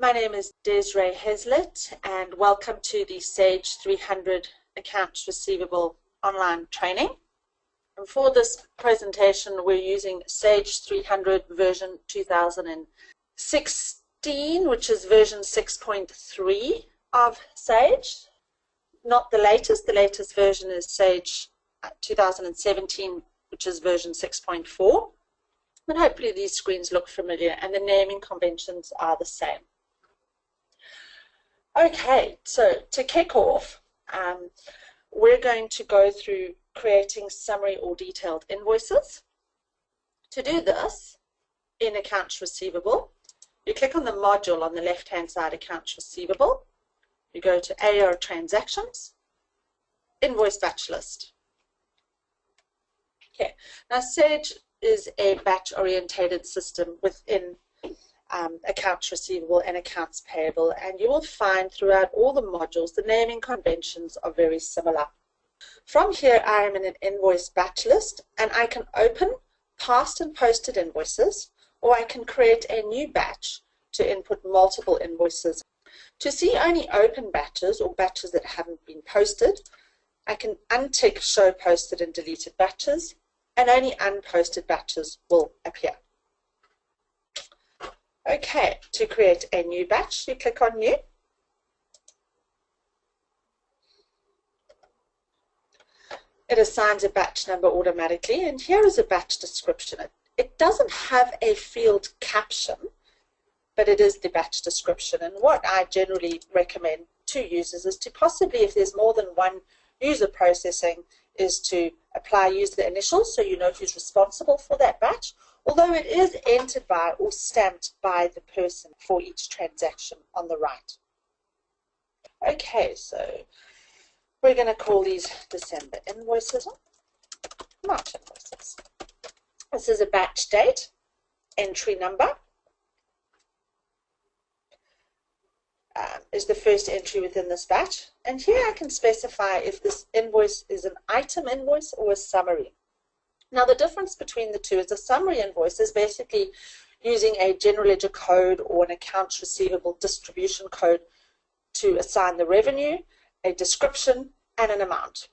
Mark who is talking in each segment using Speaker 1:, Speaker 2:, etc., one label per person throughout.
Speaker 1: My name is Desiree Heslett and welcome to the Sage 300 Accounts Receivable online training. And for this presentation we're using Sage 300 version 2016, which is version 6.3 of Sage. Not the latest version is Sage 2017, which is version 6.4. But hopefully these screens look familiar and the naming conventions are the same. Okay, so to kick off, we're going to go through creating summary or detailed invoices. To do this, in Accounts Receivable, you click on the module on the left-hand side, Accounts Receivable. You go to AR Transactions, Invoice Batch List. Okay, now Sage is a batch-orientated system within Accounts Receivable and Accounts Payable, and you will find throughout all the modules the naming conventions are very similar. From here I am in an invoice batch list and I can open past and posted invoices, or I can create a new batch to input multiple invoices. To see only open batches or batches that haven't been posted, I can untick Show Posted and Deleted Batches, and only unposted batches will appear. Okay, to create a new batch, you click on New. It assigns a batch number automatically, and here is a batch description. It doesn't have a field caption, but it is the batch description. And what I generally recommend to users is to possibly, if there's more than one user processing, is to apply user initials so you know who's responsible for that batch, although it is entered by or stamped by the person for each transaction on the right. Okay, so we're going to call these December invoices, March invoices. This is a batch date, entry number is the first entry within this batch, and here I can specify if this invoice is an item invoice or a summary. Now the difference between the two is a summary invoice is basically using a general ledger code or an accounts receivable distribution code to assign the revenue, a description, and an amount.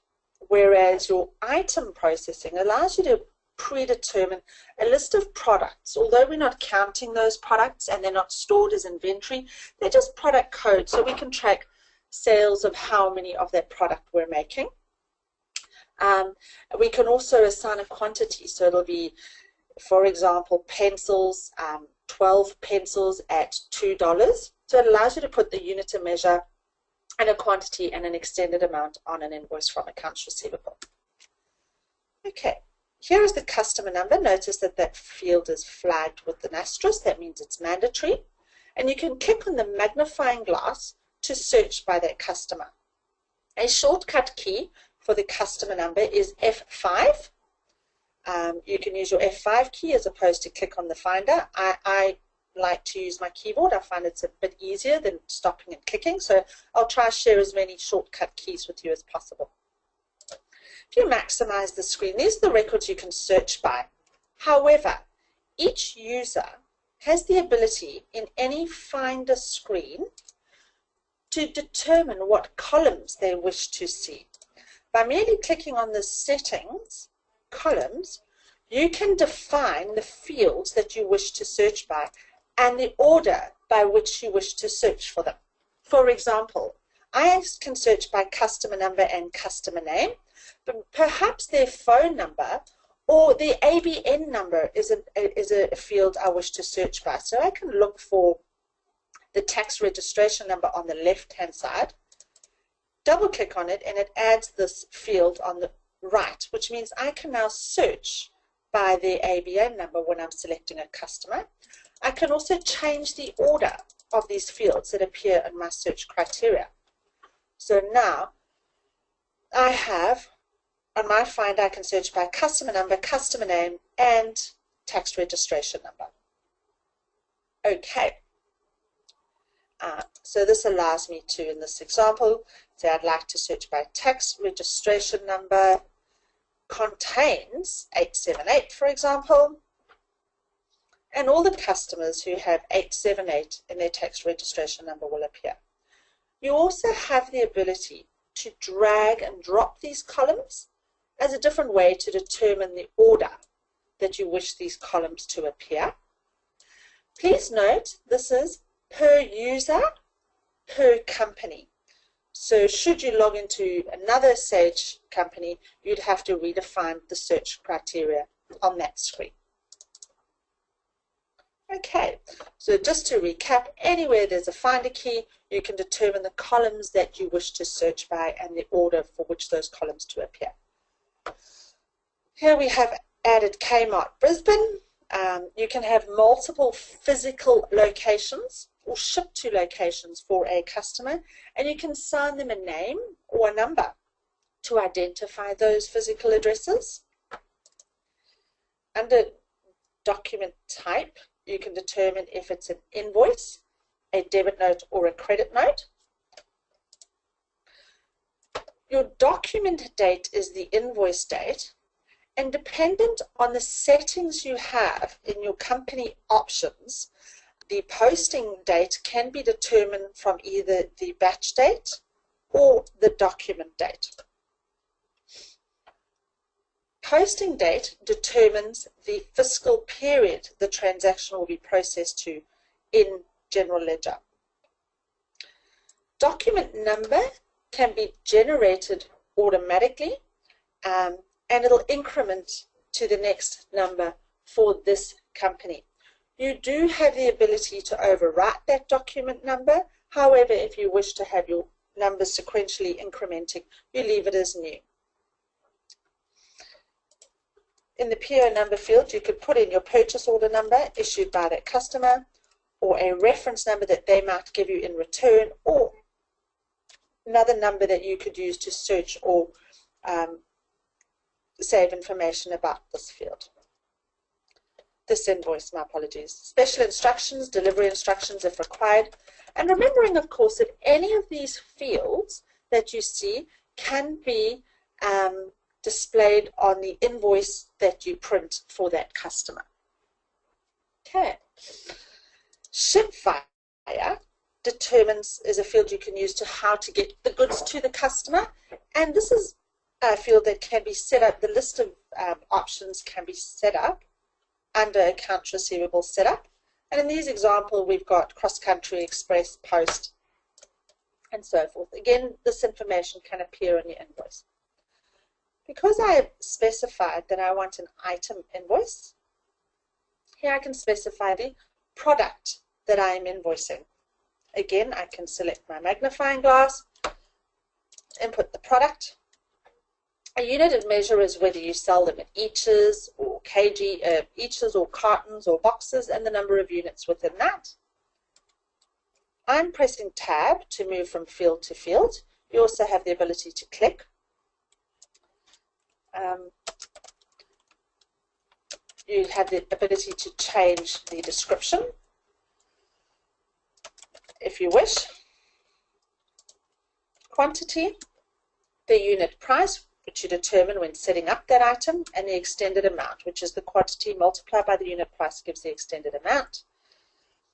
Speaker 1: Whereas your item processing allows you to predetermine a list of products. Although we're not counting those products and they're not stored as inventory, they're just product codes, so we can track sales of how many of that product we're making. We can also assign a quantity, so it'll be, for example, pencils, 12 pencils at $2. So it allows you to put the unit of measure and a quantity and an extended amount on an invoice from Accounts Receivable. Okay, here is the customer number. Notice that that field is flagged with an asterisk. That means it's mandatory. And you can click on the magnifying glass to search by that customer. A shortcut key for the customer number is F5. You can use your F5 key as opposed to click on the finder. I like to use my keyboard. I find it's a bit easier than stopping and clicking, so I'll try to share as many shortcut keys with you as possible. If you maximize the screen, these are the records you can search by. However, each user has the ability in any finder screen to determine what columns they wish to see. By merely clicking on the settings columns, you can define the fields that you wish to search by and the order by which you wish to search for them. For example, I can search by customer number and customer name, but perhaps their phone number or their ABN number is a field I wish to search by. So I can look for the tax registration number on the left-hand side, double click on it, and it adds this field on the right, which means I can now search by their ABN number when I'm selecting a customer. I can also change the order of these fields that appear in my search criteria. So now I have, on my finder, I can search by customer number, customer name, and tax registration number. Okay. So this allows me to, in this example, say I'd like to search by tax registration number contains 878, for example, and all the customers who have 878 in their tax registration number will appear. You also have the ability to drag and drop these columns as a different way to determine the order that you wish these columns to appear. Please note this is per user, per company. So should you log into another Sage company, you'd have to redefine the search criteria on that screen. Okay, so just to recap, anywhere there's a finder key, you can determine the columns that you wish to search by and the order for which those columns to appear. Here we have added Kmart Brisbane. You can have multiple physical locations or ship to locations for a customer, and you can assign them a name or a number to identify those physical addresses. Under document type, you can determine if it's an invoice, a debit note, or a credit note. Your document date is the invoice date, and dependent on the settings you have in your company options, the posting date can be determined from either the batch date or the document date. Posting date determines the fiscal period the transaction will be processed to in General Ledger. Document number can be generated automatically, and it'll increment to the next number for this company. You do have the ability to overwrite that document number. However, if you wish to have your numbers sequentially incrementing, you leave it as new. In the PO number field, you could put in your purchase order number issued by that customer, or a reference number that they might give you in return, or another number that you could use to search or save information about this field. This invoice, my apologies. Special instructions, delivery instructions if required. And remembering, of course, that any of these fields that you see can be displayed on the invoice that you print for that customer. Okay. Ship via is a field you can use to how to get the goods to the customer, and this is a field that can be set up. The list of options can be set up under Accounts Receivable Setup, and in these examples we've got cross-country, express, post, and so forth. Again, this information can appear on your invoice. Because I have specified that I want an item invoice, here I can specify the product that I am invoicing. Again, I can select my magnifying glass, input the product. A unit of measure is whether you sell them in eaches or kg, eaches or cartons or boxes, and the number of units within that. I'm pressing tab to move from field to field. You also have the ability to click. You have the ability to change the description if you wish. Quantity, the unit price, which you determine when setting up that item, and the extended amount, which is the quantity multiplied by the unit price gives the extended amount.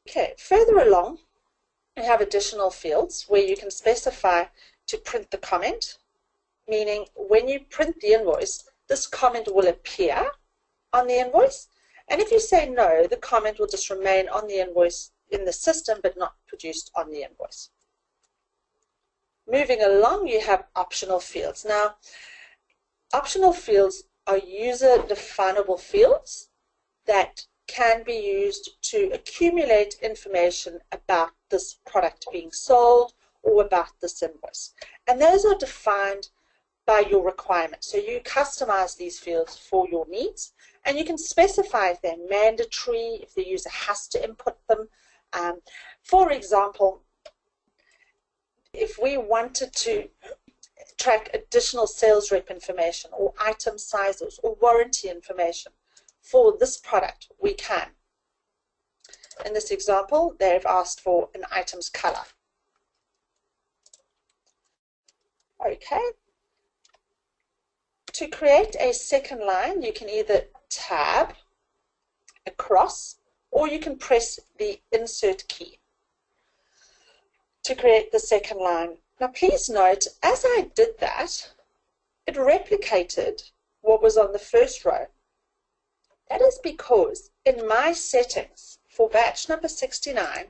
Speaker 1: Okay, further along, you have additional fields where you can specify to print the comment, meaning when you print the invoice, this comment will appear on the invoice, and if you say no, the comment will just remain on the invoice in the system but not produced on the invoice. Moving along, you have optional fields. Now, optional fields are user-definable fields that can be used to accumulate information about this product being sold or about this invoice. And those are defined by your requirements. So you customize these fields for your needs, and you can specify if they're mandatory, if the user has to input them. For example, if we wanted to track additional sales rep information or item sizes or warranty information for this product, we can. In this example, they've asked for an item's color. Okay. To create a second line, you can either tab across or you can press the insert key to create the second line. Now please note, as I did that, it replicated what was on the first row. That is because in my settings for batch number 69,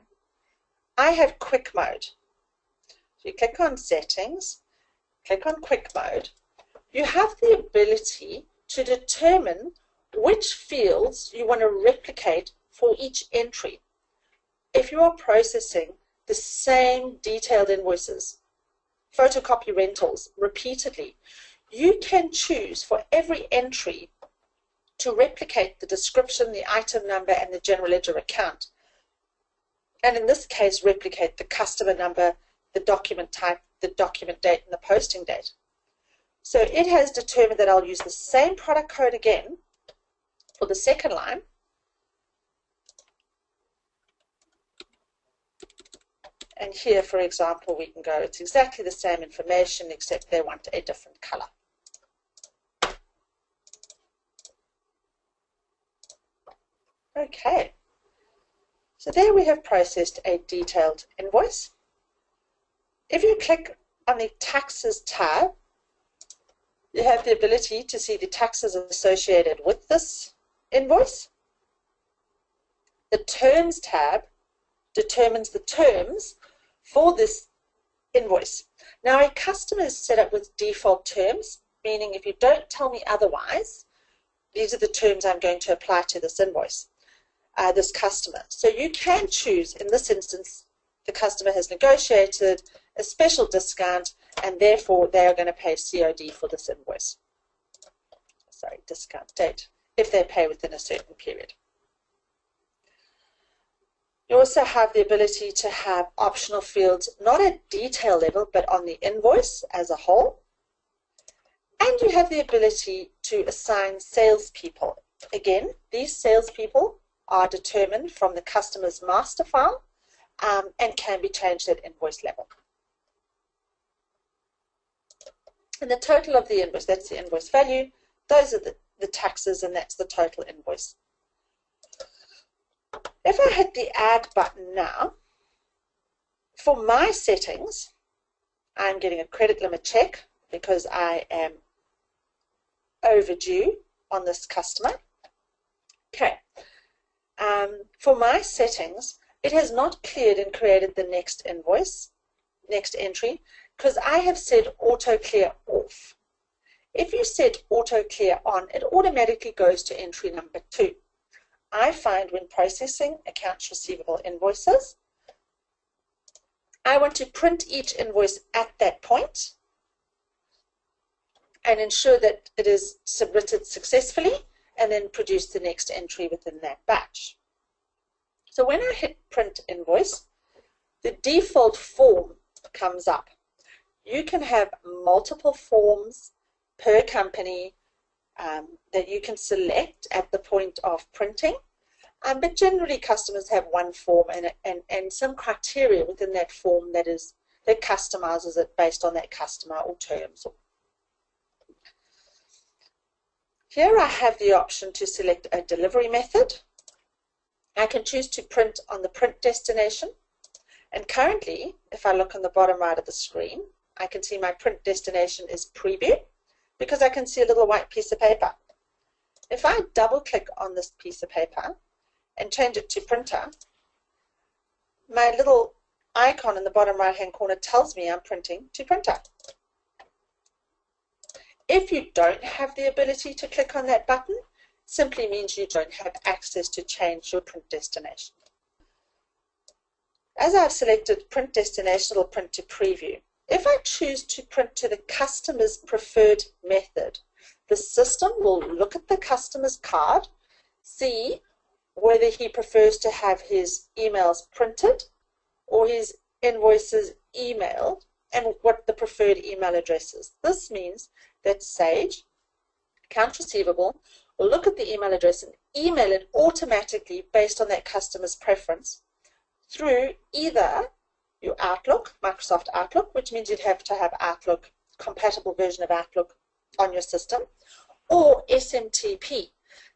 Speaker 1: I have quick mode. So you click on settings, click on quick mode. You have the ability to determine which fields you want to replicate for each entry. If you are processing the same detailed invoices, photocopy rentals repeatedly, you can choose for every entry to replicate the description, the item number, and the general ledger account. And in this case, replicate the customer number, the document type, the document date, and the posting date. So it has determined that I'll use the same product code again for the second line. And here, for example, we can go, it's exactly the same information, except they want a different color. Okay, so there we have processed a detailed invoice. If you click on the Taxes tab, you have the ability to see the taxes associated with this invoice. The Terms tab determines the terms for this invoice. Now, a customer is set up with default terms, meaning if you don't tell me otherwise, these are the terms I'm going to apply to this invoice, this customer. So you can choose, in this instance, the customer has negotiated a special discount and therefore they are going to pay COD for this invoice. Sorry, discount date, if they pay within a certain period. You also have the ability to have optional fields, not at detail level, but on the invoice as a whole. And you have the ability to assign salespeople. Again, these salespeople are determined from the customer's master file and can be changed at invoice level. And the total of the invoice, that's the invoice value. Those are the taxes, and that's the total invoice. If I hit the Add button now, for my settings, I'm getting a credit limit check because I am overdue on this customer. Okay. For my settings, it has not cleared and created the next invoice, next entry, because I have said auto clear off. If you set auto clear on, it automatically goes to entry number 2. I find when processing accounts receivable invoices, I want to print each invoice at that point and ensure that it is submitted successfully and then produce the next entry within that batch. So when I hit print invoice, the default form comes up. You can have multiple forms per company that you can select at the point of printing, but generally customers have one form and some criteria within that form that customizes it based on that customer or terms. Here I have the option to select a delivery method. I can choose to print on the print destination, and currently, if I look on the bottom right of the screen, I can see my print destination is preview because I can see a little white piece of paper. If I double click on this piece of paper and change it to printer, my little icon in the bottom right hand corner tells me I'm printing to printer. If you don't have the ability to click on that button, simply means you don't have access to change your print destination. As I've selected print destination, it'll print to preview. If I choose to print to the customer's preferred method, the system will look at the customer's card, see whether he prefers to have his emails printed or his invoices emailed, and what the preferred email address is. This means that Sage, Accounts Receivable, will look at the email address and email it automatically based on that customer's preference through either your Outlook, Microsoft Outlook, which means you'd have to have Outlook, compatible version of Outlook on your system, or SMTP.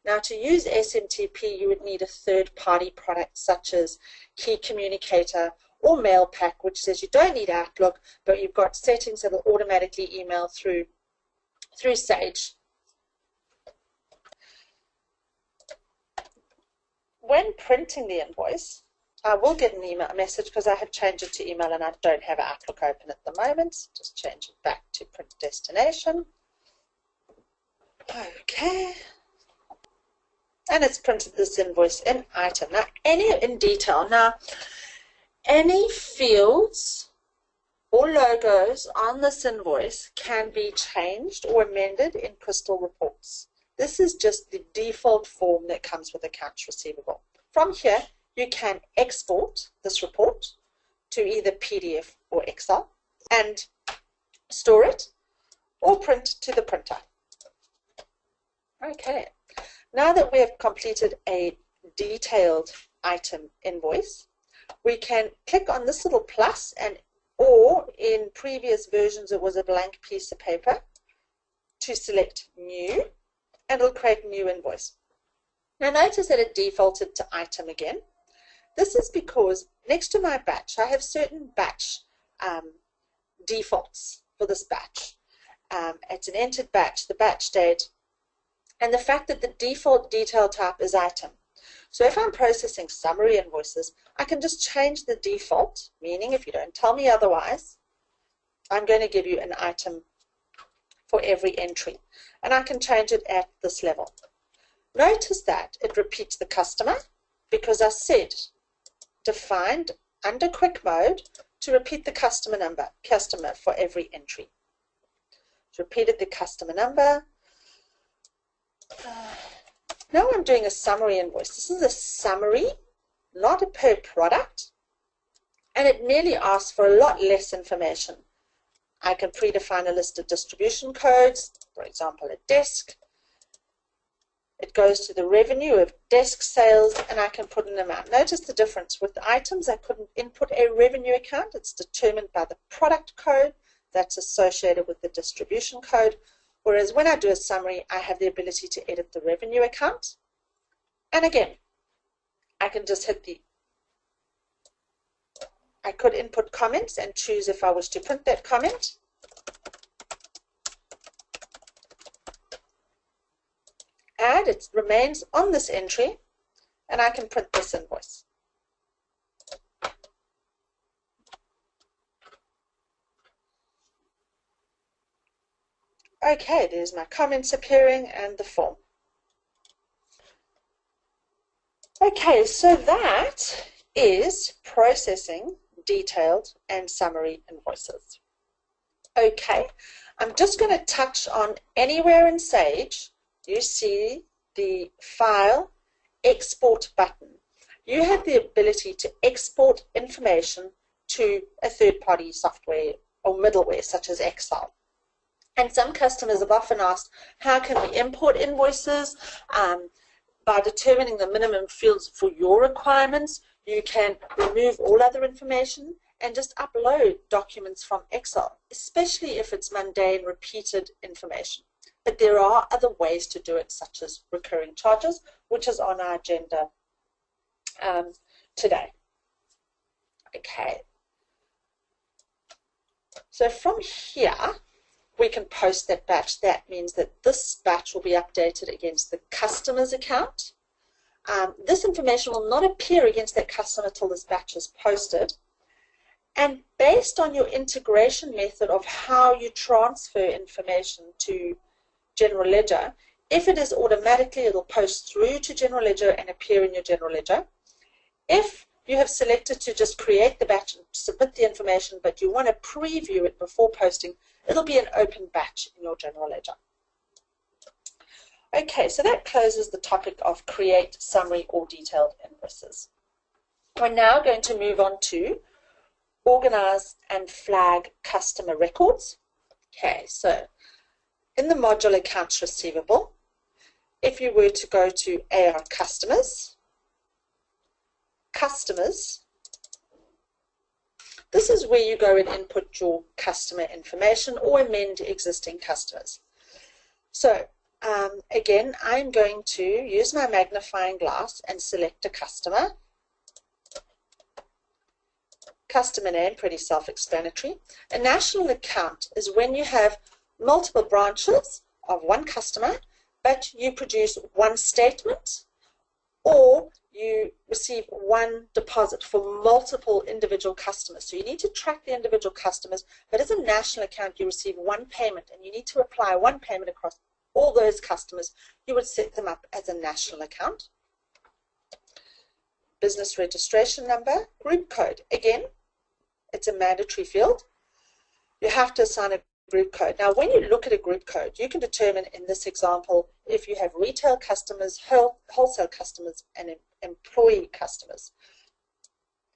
Speaker 1: Now, to use SMTP, you would need a third-party product such as Key Communicator or MailPack, which says you don't need Outlook, but you've got settings that will automatically email through Sage. When printing the invoice, I will get an email message because I have changed it to email and I don't have Outlook open at the moment. Just change it back to print destination. Okay. And it's printed this invoice in item. Now, in detail. Now, any fields or logos on this invoice can be changed or amended in Crystal Reports. This is just the default form that comes with Accounts Receivable. From here, you can export this report to either PDF or Excel and store it or print to the printer. Okay, now that we have completed a detailed item invoice, we can click on this little plus, or in previous versions it was a blank piece of paper, to select new, and it'll create a new invoice. Now notice that it defaulted to item again. This is because next to my batch, I have certain batch defaults for this batch. It's an entered batch, the batch date, and the fact that the default detail type is item. So if I'm processing summary invoices, I can just change the default, meaning if you don't tell me otherwise, I'm going to give you an item for every entry. And I can change it at this level. Notice that it repeats the customer because I said defined under quick mode to repeat the customer for every entry. It's repeated the customer number. Now I'm doing a summary invoice. This is a summary, not a per product, and it merely asks for a lot less information. I can predefine a list of distribution codes, for example, a desk. It goes to the revenue of desk sales, and I can put an amount. Notice the difference. With the items, I couldn't input a revenue account. It's determined by the product code that's associated with the distribution code. Whereas when I do a summary, I have the ability to edit the revenue account. And again, I can just I could input comments and choose if I was to print that comment. Add, it remains on this entry, and I can print this invoice. Okay, there's my comments appearing and the form. Okay, so that is processing detailed and summary invoices. Okay, I'm just going to touch on anywhere in Sage you see the file export button. You have the ability to export information to a third-party software or middleware such as Excel. And some customers have often asked, how can we import invoices? By determining the minimum fields for your requirements, you can remove all other information and just upload documents from Excel, especially if it's mundane, repeated information. But there are other ways to do it, such as recurring charges, which is on our agenda today. Okay. So from here, we can post that batch. That means that this batch will be updated against the customer's account. This information will not appear against that customer till this batch is posted. And based on your integration method of how you transfer information to General Ledger, if it is automatically, it'll post through to General Ledger and appear in your General Ledger. If you have selected to just create the batch and submit the information, but you want to preview it before posting, it'll be an open batch in your General Ledger. Okay, so that closes the topic of create summary or detailed invoices. We're now going to move on to organize and flag customer records. Okay, so in the module Accounts Receivable, if you were to go to AR Customers, this is where you go and input your customer information or amend existing customers. So Again, I'm going to use my magnifying glass and select a customer. Customer name, pretty self-explanatory. A national account is when you have multiple branches of one customer, but you produce one statement, or you receive one deposit for multiple individual customers. So you need to track the individual customers, but as a national account, you receive one payment, and you need to apply one payment across all those customers. You would set them up as a national account. Business registration number, group code. Again, it's a mandatory field. You have to assign a group code. Now, when you look at a group code, you can determine in this example if you have retail customers, wholesale customers, and employee customers.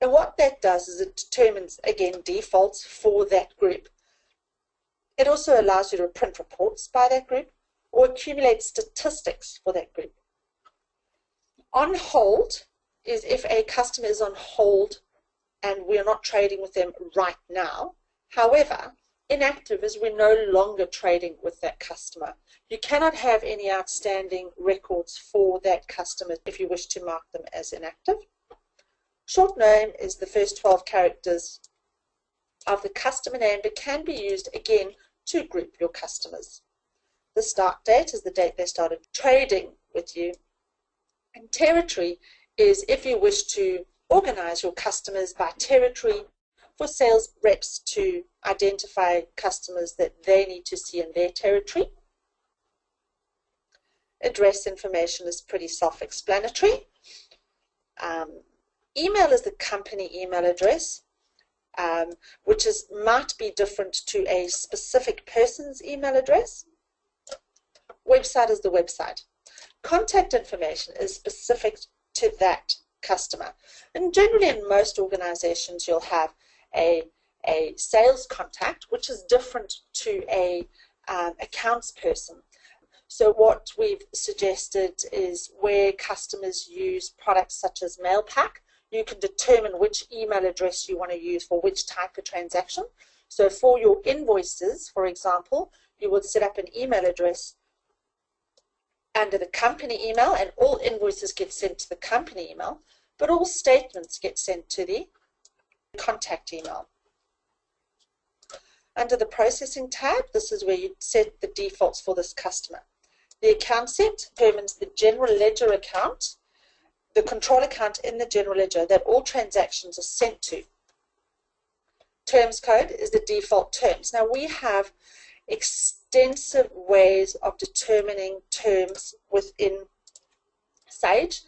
Speaker 1: And what that does is it determines, again, defaults for that group. It also allows you to print reports by that group or accumulate statistics for that group. On hold is if a customer is on hold and we are not trading with them right now. However, inactive is we're no longer trading with that customer. You cannot have any outstanding records for that customer if you wish to mark them as inactive. Short name is the first 12 characters of the customer name, but can be used again to group your customers. The start date is the date they started trading with you. And territory is if you wish to organize your customers by territory for sales reps to identify customers that they need to see in their territory. Address information is pretty self-explanatory. Email is the company email address, which might be different to a specific person's email address. Website is the website. Contact information is specific to that customer. And generally in most organizations you'll have a sales contact, which is different to a accounts person. So what we've suggested is where customers use products such as MailPack, you can determine which email address you want to use for which type of transaction. So for your invoices, for example, you would set up an email address under the company email, and all invoices get sent to the company email, but all statements get sent to the contact email. Under the processing tab, this is where you set the defaults for this customer. The account set determines the general ledger account, the control account in the general ledger that all transactions are sent to. Terms code is the default terms. Now we have extensive ways of determining terms within Sage.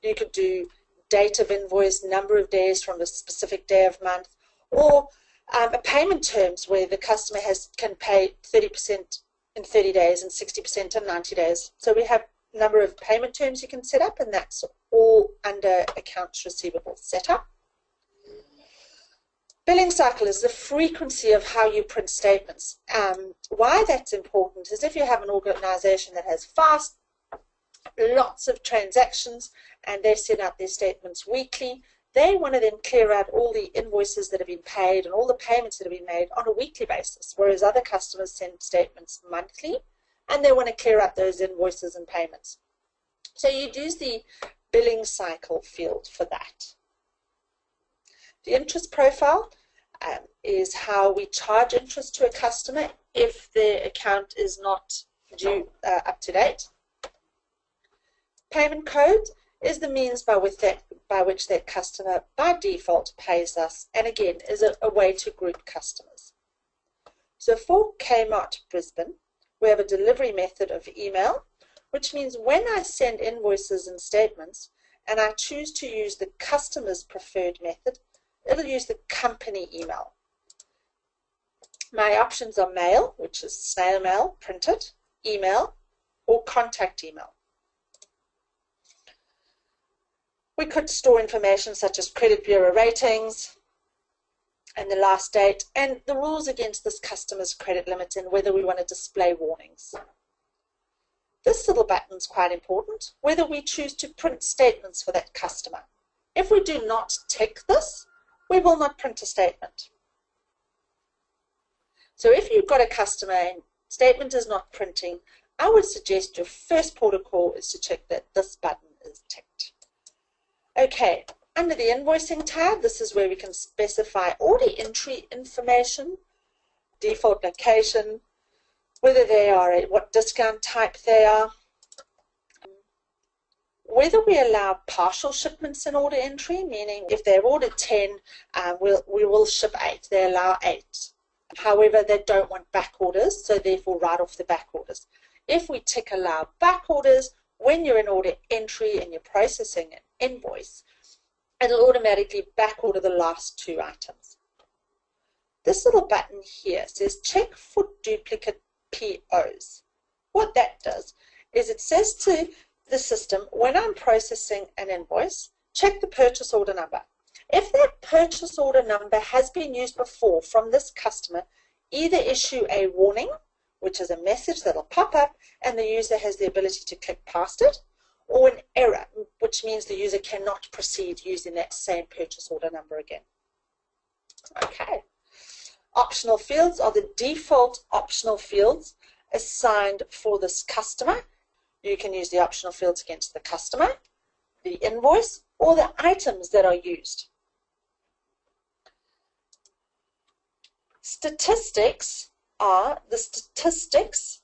Speaker 1: You could do date of invoice, number of days from a specific day of month, or a payment terms where the customer can pay 30% in 30 days and 60% in 90 days. So we have a number of payment terms you can set up, and that's all under Accounts Receivable Setup. Billing cycle is the frequency of how you print statements. Why that's important is if you have an organization that has fast, lots of transactions, and they send out their statements weekly, they want to then clear out all the invoices that have been paid and all the payments that have been made on a weekly basis, whereas other customers send statements monthly, and they want to clear out those invoices and payments. So you'd use the billing cycle field for that. The interest profile is how we charge interest to a customer if their account is not due up to date. Payment code is the means by which that customer by default pays us, and again is a way to group customers. So for Kmart Brisbane, we have a delivery method of email, which means when I send invoices and statements and I choose to use the customer's preferred method, it'll use the company email. My options are mail, which is snail mail, printed, email, or contact email. We could store information such as credit bureau ratings and the last date and the rules against this customer's credit limit and whether we want to display warnings. This little button is quite important, whether we choose to print statements for that customer. If we do not tick this, we will not print a statement. So if you've got a customer and statement is not printing, I would suggest your first port of call is to check that this button is ticked. Okay, under the invoicing tab, this is where we can specify order entry information, default location, whether they are, what discount type they are, whether we allow partial shipments in order entry, meaning if they've ordered 10, we will ship 8. They allow 8. However, they don't want back orders, so therefore write off the back orders. If we tick allow back orders, when you're in order entry and you're processing an invoice, it'll automatically back order the last 2 items. This little button here says check for duplicate POs. What that does is it says to the system, when I'm processing an invoice, check the purchase order number. If that purchase order number has been used before from this customer, either issue a warning, which is a message that will pop up and the user has the ability to click past it, or an error, which means the user cannot proceed using that same purchase order number again. Okay. Optional fields are the default optional fields assigned for this customer. You can use the optional fields against the customer, the invoice, or the items that are used. Statistics are the statistics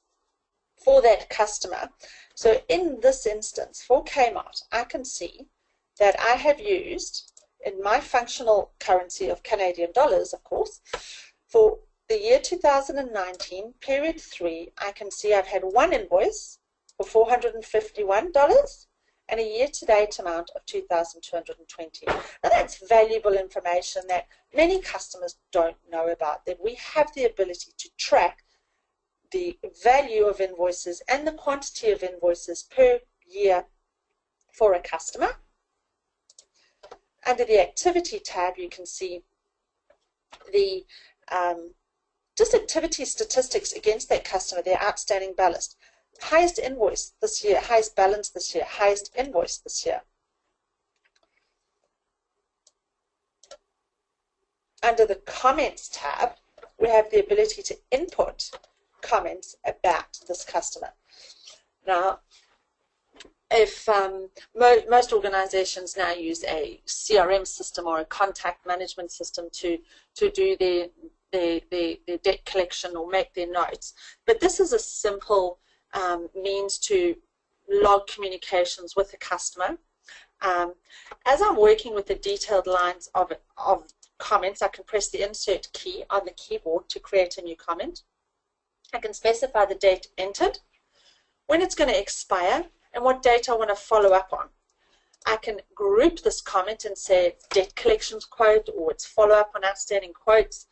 Speaker 1: for that customer. So in this instance, for Kmart, I can see that I have used, in my functional currency of Canadian dollars, of course, for the year 2019, period 3, I can see I've had one invoice for $451 and a year-to-date amount of $2,220. Now that's valuable information that many customers don't know about, that we have the ability to track the value of invoices and the quantity of invoices per year for a customer. Under the activity tab, you can see the just activity statistics against that customer, their outstanding balance. Highest invoice this year, highest balance this year, highest invoice this year. Under the comments tab, we have the ability to input comments about this customer. Now, if most organizations now use a CRM system or a contact management system to do their debt collection or make their notes, but this is a simple means to log communications with the customer. As I'm working with the detailed lines of comments, I can press the insert key on the keyboard to create a new comment. I can specify the date entered, when it's going to expire, and what date I want to follow up on. I can group this comment and say debt collections quote or its follow-up on outstanding quotes.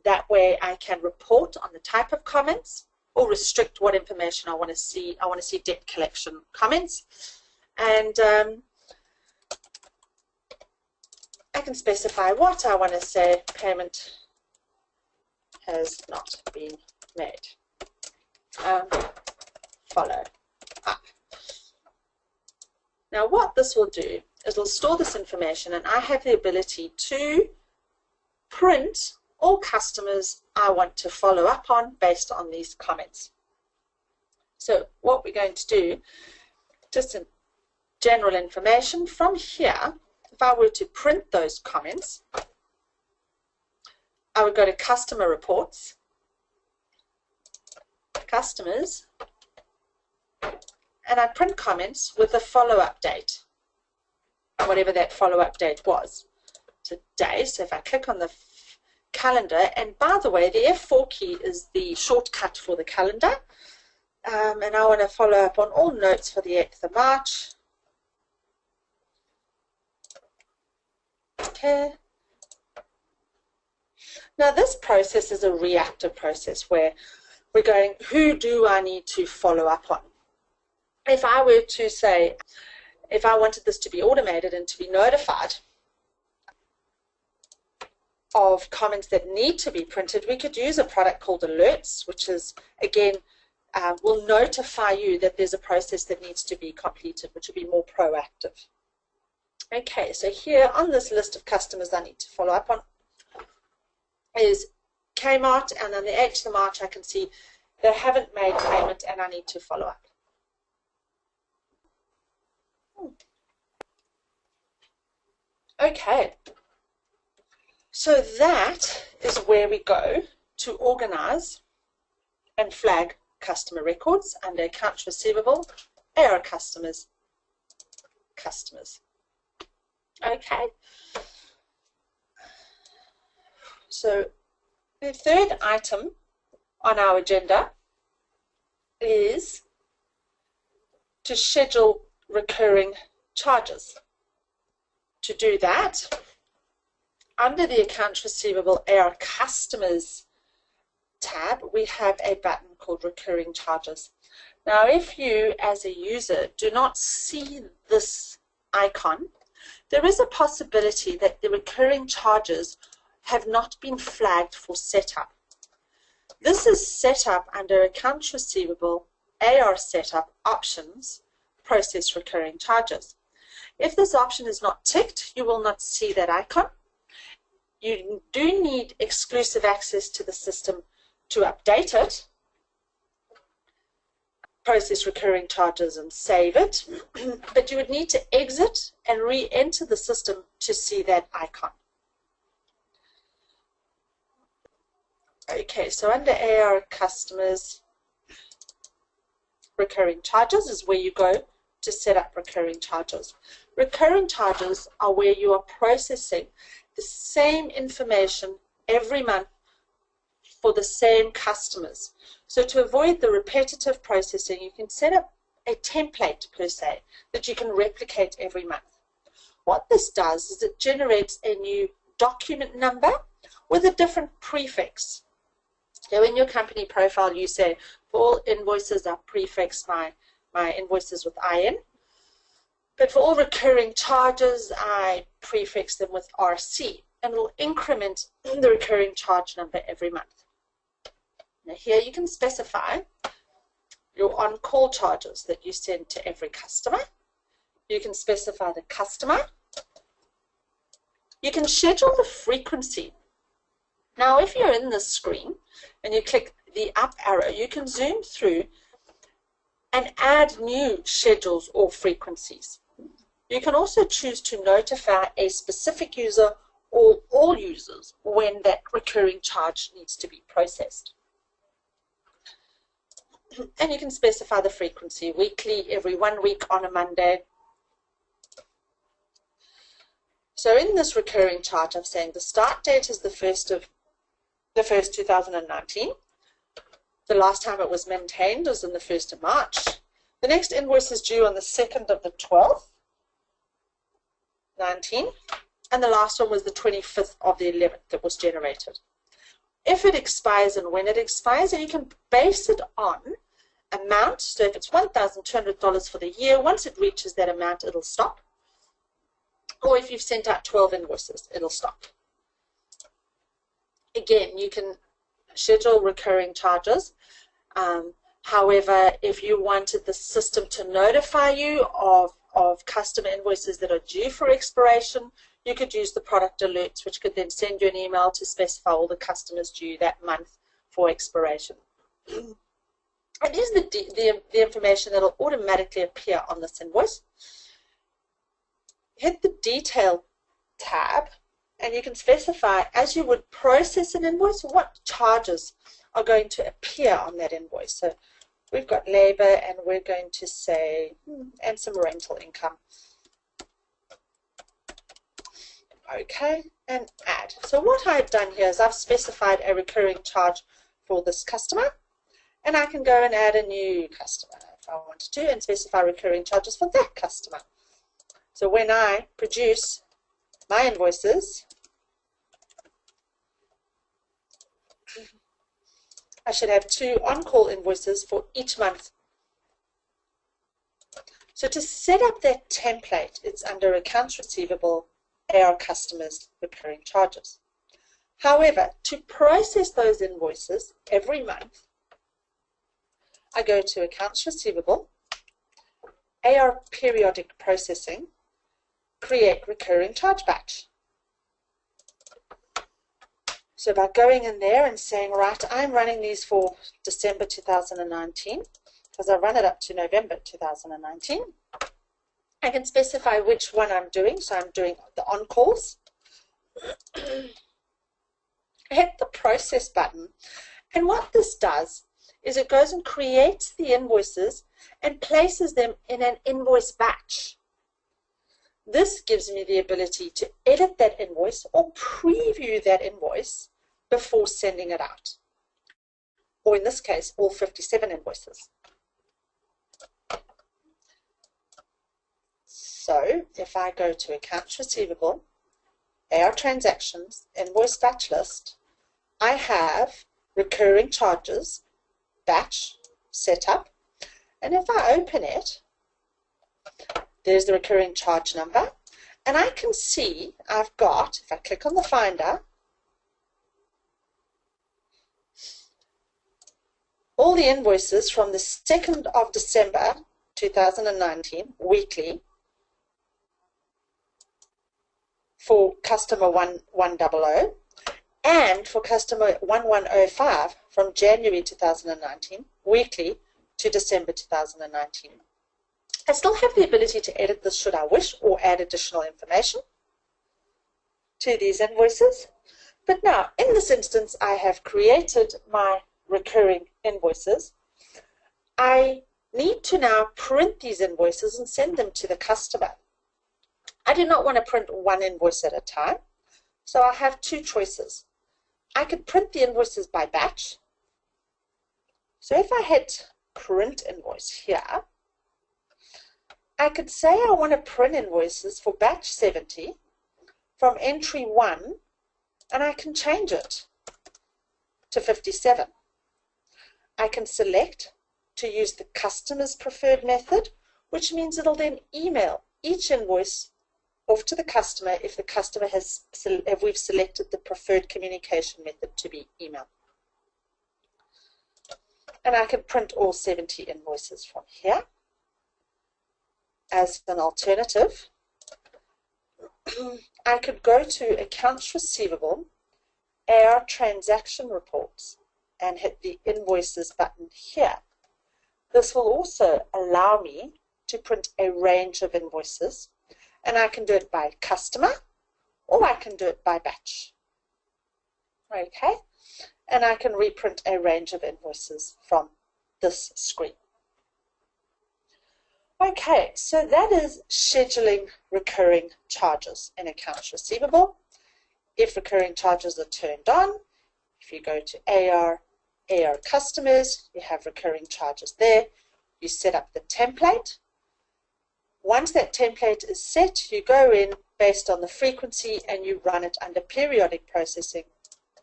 Speaker 1: That way I can report on the type of comments or restrict what information I want to see. I want to see debt collection comments. And I can specify what I want to say. Payment has not been made. Follow up. Now what this will do is it'll store this information, and I have the ability to print all customers I want to follow up on based on these comments. So what we're going to do, just in general information, from here, if I were to print those comments, I would go to Customer Reports, Customers, and I print comments with a follow-up date, whatever that follow-up date was. Today, so if I click on the calendar, and by the way, the F4 key is the shortcut for the calendar, and I want to follow up on all notes for the 8th of March. Okay. Now this process is a reactive process where we're going, who do I need to follow up on? If I were to say, if I wanted this to be automated and to be notified of comments that need to be printed, we could use a product called Alerts, which is, again, will notify you that there's a process that needs to be completed, which will be more proactive. Okay, so here on this list of customers I need to follow up on is Kmart, and on the 8th of March I can see They haven't made payment and I need to follow up. Okay, so that is where we go to organize and flag customer records under accounts receivable, AR customers. Okay, so the third item on our agenda is to schedule recurring charges. To do that, under the Accounts Receivable AR Customers tab, we have a button called Recurring Charges. Now, if you as a user do not see this icon, there is a possibility that the recurring charges have not been flagged for setup. This is set up under Accounts Receivable AR Setup Options, Process Recurring Charges. If this option is not ticked, you will not see that icon. You do need exclusive access to the system to update it, process recurring charges and save it, but you would need to exit and re-enter the system to see that icon. Okay, so under AR Customers, Recurring Charges is where you go to set up recurring charges. Recurring charges are where you are processing the same information every month for the same customers. So to avoid the repetitive processing, you can set up a template per se that you can replicate every month. What this does is it generates a new document number with a different prefix. So in your company profile, you say, for all invoices, I prefix my invoices with IN. But for all recurring charges, I prefix them with RC, and it will increment the recurring charge number every month. Now here you can specify your on-call charges that you send to every customer. You can specify the customer. You can schedule the frequency. Now if you're in this screen and you click the up arrow, you can zoom through and add new schedules or frequencies. You can also choose to notify a specific user or all users when that recurring charge needs to be processed. And you can specify the frequency, weekly, every 1 week, on a Monday. So in this recurring charge, I'm saying the start date is the 1st, 2019. The last time it was maintained was on the 1st of March. The next invoice is due on the 2nd of the 12th, 19, and the last one was the 25th of the 11th that was generated. If it expires and when it expires, and you can base it on amount. So if it's $1,200 for the year, once it reaches that amount, it'll stop. Or if you've sent out 12 invoices, it'll stop. Again, you can schedule recurring charges. However, if you wanted the system to notify you of customer invoices that are due for expiration, you could use the product alerts, which could then send you an email to specify all the customers due that month for expiration. And here's the information that will automatically appear on this invoice. Hit the Detail tab, and you can specify, as you would process an invoice, what charges are going to appear on that invoice. So we've got labor, and we're going to say, and some rental income. Okay, and add. So what I've done here is I've specified a recurring charge for this customer, and I can go and add a new customer if I wanted to and specify recurring charges for that customer. So when I produce my invoices, I should have 2 on-call invoices for each month. So to set up that template, it's under Accounts Receivable, AR Customers, Recurring Charges. However, to process those invoices every month, I go to Accounts Receivable, AR Periodic Processing, Create Recurring Charge Batch. So by going in there and saying, right, I'm running these for December 2019, because I run it up to November 2019, I can specify which one I'm doing. So I'm doing the on-calls. I hit the process button. And what this does is it goes and creates the invoices and places them in an invoice batch. This gives me the ability to edit that invoice or preview that invoice before sending it out. Or in this case, all 57 invoices. So if I go to Accounts Receivable, AR Transactions, Invoice Batch List, I have recurring charges, batch, setup, and if I open it, there's the recurring charge number, and I can see I've got, if I click on the Finder, all the invoices from the 2nd of December 2019, weekly, for customer 1100, and for customer 1105 from January 2019, weekly, to December 2019. I still have the ability to edit this should I wish, or add additional information to these invoices. But now, in this instance, I have created my recurring invoices. I need to now print these invoices and send them to the customer. I do not want to print one invoice at a time, so I have two choices. I could print the invoices by batch. So if I hit print invoice here, I could say I want to print invoices for batch 70 from entry 1, and I can change it to 57. I can select to use the customer's preferred method, which means it'll then email each invoice off to the customer if the customer if we've selected the preferred communication method to be email. And I can print all 70 invoices from here. As an alternative, I could go to Accounts Receivable, AR Transaction Reports, and hit the Invoices button here. This will also allow me to print a range of invoices, and I can do it by customer, or I can do it by batch. Okay, and I can reprint a range of invoices from this screen. Okay, so that is scheduling recurring charges in Accounts Receivable. If recurring charges are turned on, if you go to AR Customers, you have recurring charges there. You set up the template. Once that template is set, you go in based on the frequency and you run it under periodic processing,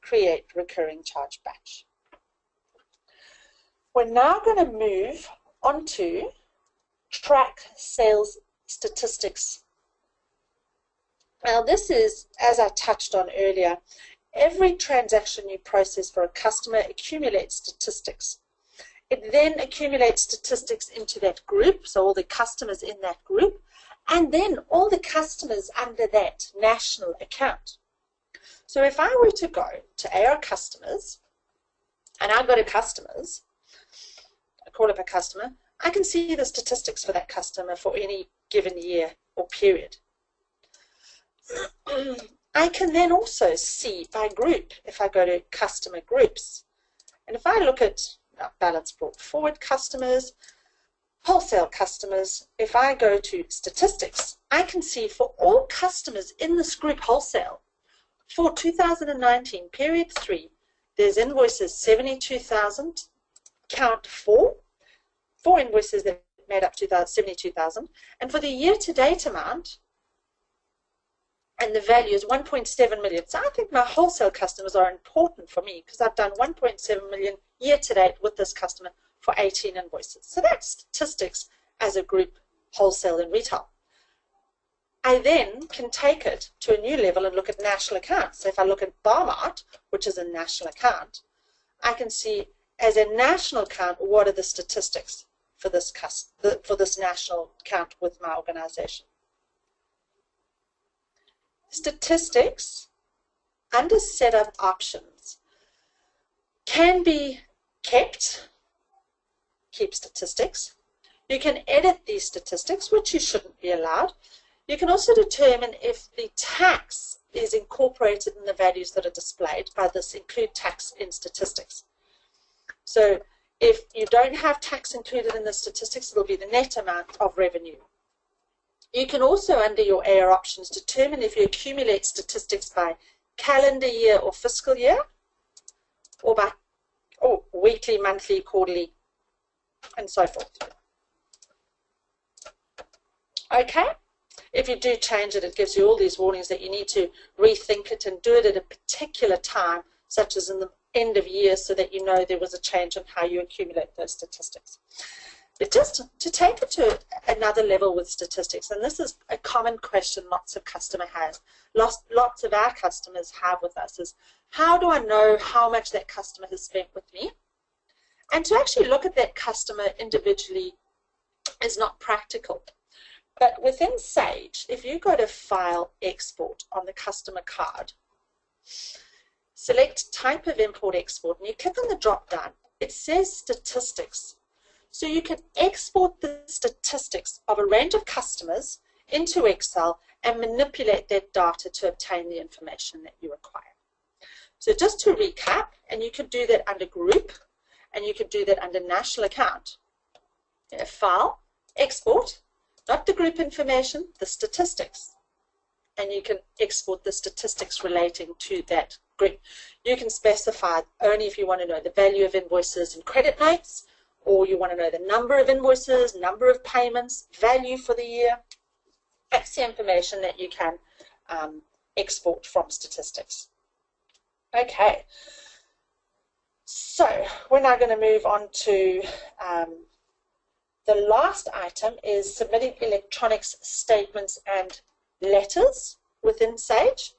Speaker 1: create recurring charge batch. We're now going to move on to track sales statistics. Now this is, as I touched on earlier, every transaction you process for a customer accumulates statistics. It then accumulates statistics into that group, so all the customers in that group, and then all the customers under that national account. So if I were to go to AR Customers, and I go to Customers, I call up a customer, I can see the statistics for that customer for any given year or period. I can then also see by group, if I go to Customer Groups, and if I look at balance brought forward customers, wholesale customers, if I go to statistics, I can see for all customers in this group wholesale, for 2019 period 3, there's invoices 72,000, count 4 invoices that made up 72,000, and for the year-to-date amount, and the value is 1.7 million. So I think my wholesale customers are important for me because I've done 1.7 million year-to-date with this customer for 18 invoices. So that's statistics as a group, wholesale and retail. I then can take it to a new level and look at national accounts. So if I look at Barmart, which is a national account, I can see as a national account what are the statistics for this national account with my organization. Statistics under setup options, can be keep statistics. You can edit these statistics, which you shouldn't be allowed. You can also determine if the tax is incorporated in the values that are displayed. By this, include tax in statistics. So if you don't have tax included in the statistics, it'll be the net amount of revenue. You can also, under your AR options, determine if you accumulate statistics by calendar year or fiscal year, or by weekly, monthly, quarterly, and so forth. Okay? If you do change it, it gives you all these warnings that you need to rethink it and do it at a particular time, such as in the end of year, so that you know there was a change in how you accumulate those statistics. But just to take it to another level with statistics, and this is a common question lots of lots of our customers have with us, is how do I know how much that customer has spent with me? And to actually look at that customer individually is not practical. But within Sage, if you go to File, Export on the customer card, select Type of Import Export, and you click on the drop down, it says Statistics. So you can export the statistics of a range of customers into Excel and manipulate that data to obtain the information that you require. So just to recap, and you could do that under Group, and you could do that under National Account. File, Export, not the group information, the statistics. And you can export the statistics relating to that group. You can specify only if you want to know the value of invoices and credit notes, or you want to know the number of invoices, number of payments, value for the year. That's the information that you can export from statistics. Okay, so we're now going to move on to the last item is submitting electronics statements and letters within Sage.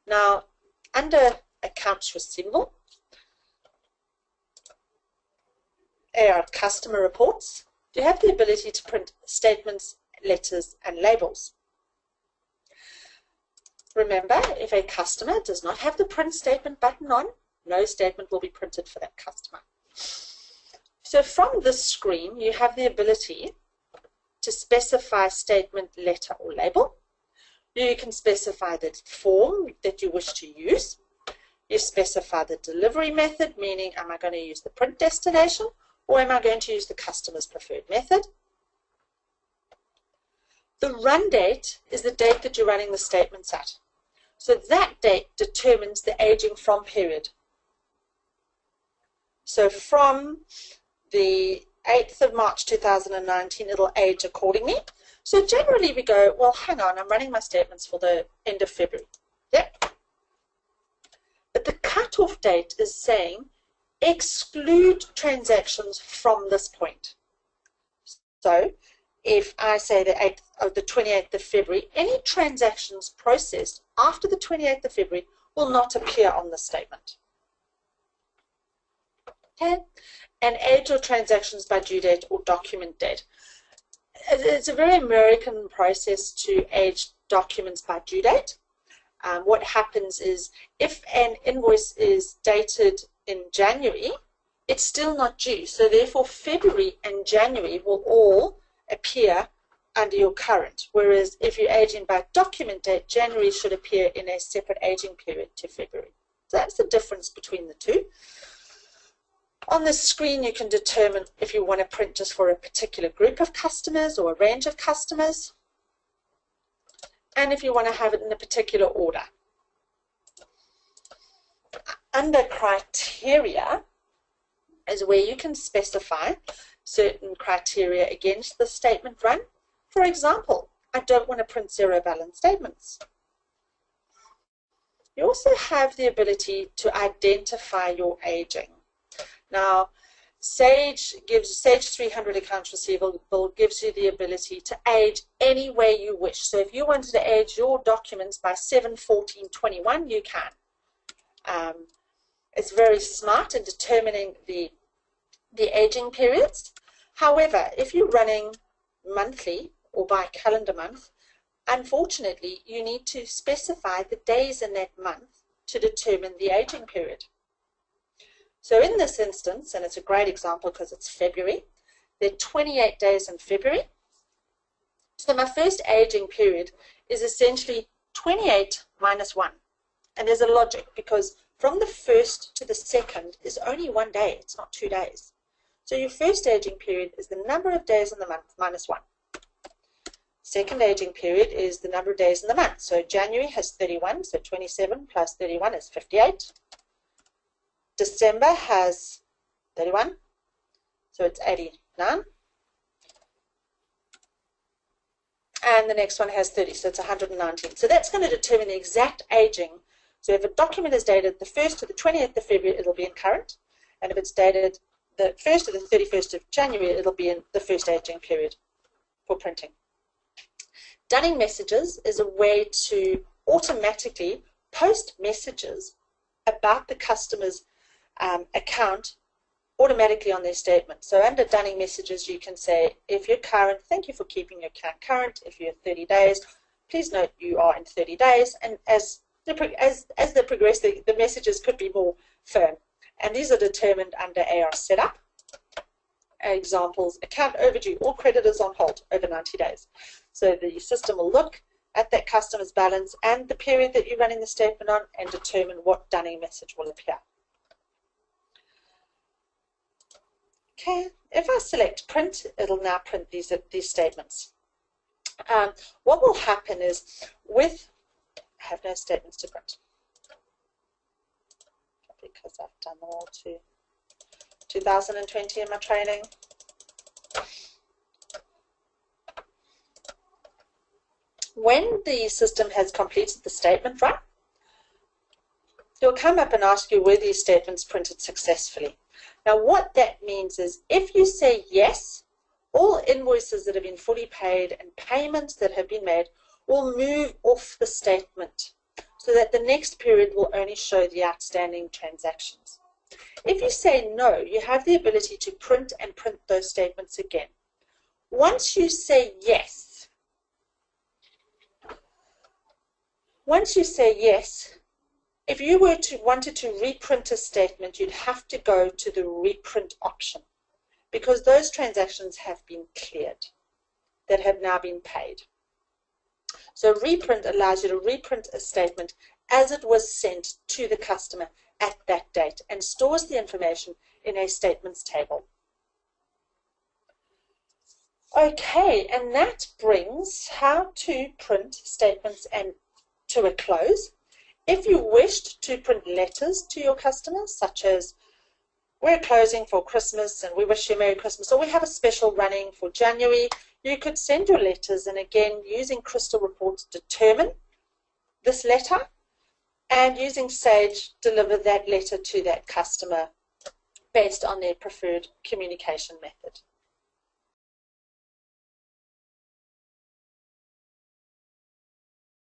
Speaker 1: Now, under Accounts Receivable, AR Customer Reports, you have the ability to print statements, letters, and labels. Remember, if a customer does not have the print statement button on, no statement will be printed for that customer. So from this screen, you have the ability to specify statement, letter, or label. You can specify the form that you wish to use. You specify the delivery method, meaning am I going to use the print destination or am I going to use the customer's preferred method? The run date is the date that you're running the statements at. So that date determines the aging from period. So from the 8th of March 2019, it'll age accordingly. So generally we go, well, hang on, I'm running my statements for the end of February. Yep. But the cutoff date is saying exclude transactions from this point. So if I say the 28th of February, any transactions processed after the 28th of February will not appear on the statement. Okay? And age your transactions by due date or document date. It's a very American process to age documents by due date. What happens is if an invoice is dated in January, it's still not due. So therefore February and January will all appear under your current. Whereas if you're aging by document date, January should appear in a separate aging period to February. So that's the difference between the two. On the screen, you can determine if you want to print just for a particular group of customers or a range of customers, and if you want to have it in a particular order. Under criteria is where you can specify certain criteria against the statement run. For example, I don't want to print zero balance statements. You also have the ability to identify your aging. Now, Sage 300 Accounts Receivable gives you the ability to age any way you wish. So if you wanted to age your documents by 7/14/21, you can. It's very smart in determining the aging periods. However, if you're running monthly or by calendar month, unfortunately, you need to specify the days in that month to determine the aging period. So in this instance, and it's a great example because it's February, there are 28 days in February. So my first aging period is essentially 28 minus 1. And there's a logic because from the 1st to the 2nd is only 1 day. It's not 2 days. So your first aging period is the number of days in the month minus 1. Second aging period is the number of days in the month. So January has 31, so 27 plus 31 is 58. December has 31, so it's 89. And the next one has 30, so it's 119. So that's going to determine the exact aging. So if a document is dated the 1st to the 20th of February, it'll be in current. And if it's dated the 1st to the 31st of January, it'll be in the first aging period for printing. Dunning messages is a way to automatically post messages about the customer's account automatically on their statement. So under Dunning messages, you can say, if you're current, thank you for keeping your account current. If you're 30 days, please note you are in 30 days. And as they progress, the messages could be more firm. And these are determined under AR setup. Examples, account overdue, all creditors on hold over 90 days. So the system will look at that customer's balance and the period that you're running the statement on and determine what Dunning message will appear. Okay, if I select print, it'll now print these statements. What will happen is I have no statements to print because I've done them all to 2020 in my training. When the system has completed the statement run, it'll come up and ask you were these statements printed successfully. Now what that means is if you say yes, all invoices that have been fully paid and payments that have been made will move off the statement so that the next period will only show the outstanding transactions. If you say no, you have the ability to print and print those statements again. Once you say yes, if you wanted to reprint a statement, you'd have to go to the reprint option because those transactions have been cleared that have now been paid. So reprint allows you to reprint a statement as it was sent to the customer at that date and stores the information in a statements table. Okay, and that brings how to print statements and to a close. If you wished to print letters to your customers, such as we're closing for Christmas and we wish you a Merry Christmas, or we have a special running for January, you could send your letters and again using Crystal Reports determine this letter and using Sage deliver that letter to that customer based on their preferred communication method.